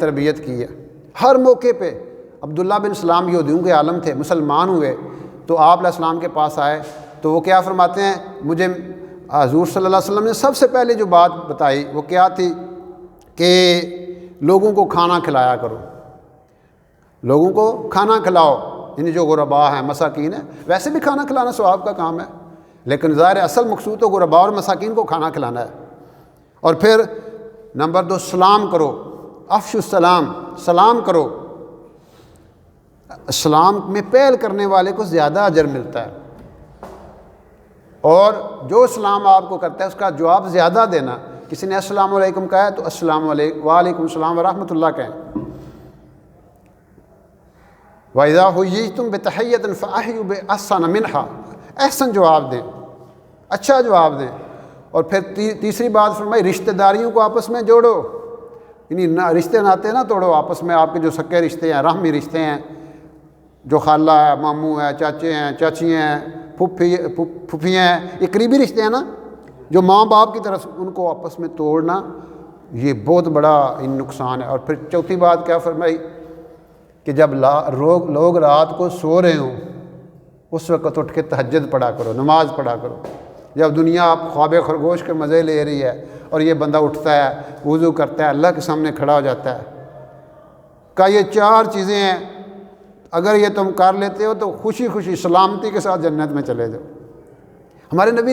تربیت کی ہے ہر موقع پہ۔ عبداللہ بن سلام یہودیوں کے عالم تھے، مسلمان ہوئے تو آپ علیہ السلام کے پاس آئے تو وہ کیا فرماتے ہیں، مجھے حضور صلی اللہ علیہ وسلم نے سب سے پہلے جو بات بتائی وہ کیا تھی کہ لوگوں کو کھانا کھلایا کرو، لوگوں کو کھانا کھلاؤ، یعنی جو غربا ہیں مساکین ہیں، ویسے بھی کھانا کھلانا ثواب کا کام ہے لیکن ظاہر اصل مقصود تو غربا اور مساکین کو کھانا کھلانا ہے۔ اور پھر نمبر 2 سلام کرو، افشوا السلام، سلام کرو، اسلام میں پہل کرنے والے کو زیادہ اجر ملتا ہے، اور جو سلام آپ کو کرتا ہے اس کا جواب زیادہ دینا۔ کسی نے السلام علیکم کہا ہے تو السلام علیکم، وعلیکم السلام ورحمۃ اللہ کہیں۔ وَإِذَا حُيِّيتُم بِتَحِيَّةٍ فَأَحْيُوا بِأَحْسَنَ مِنْهَا، احسن جواب دیں، اچھا جواب دیں۔ اور پھر تیسری بات فرمائی رشتہ داریوں کو آپس میں جوڑو، یعنی رشتے ناتے نہ توڑو، آپس میں آپ کے جو سکے رشتے ہیں، رحمی رشتے ہیں، جو خالہ ہے، ماموں ہے، چاچے ہیں، چاچی ہیں، پھوپھیاں ہیں، یہ قریبی رشتے ہیں نا، جو ماں باپ کی طرف، ان کو آپس میں توڑنا یہ بہت بڑا نقصان ہے۔ اور پھر چوتھی بات کیا فرمائی کہ جب لوگ رات کو سو رہے ہوں اس وقت اٹھ کے تہجد پڑھا کرو، نماز پڑھا کرو۔ جب دنیا آپ خواب خرگوش کے مزے لے رہی ہے اور یہ بندہ اٹھتا ہے، وضو کرتا ہے، اللہ کے سامنے کھڑا ہو جاتا ہے، کہ یہ 4 چیزیں ہیں اگر یہ تم کر لیتے ہو تو خوشی خوشی سلامتی کے ساتھ جنت میں چلے جاؤ۔ ہمارے نبی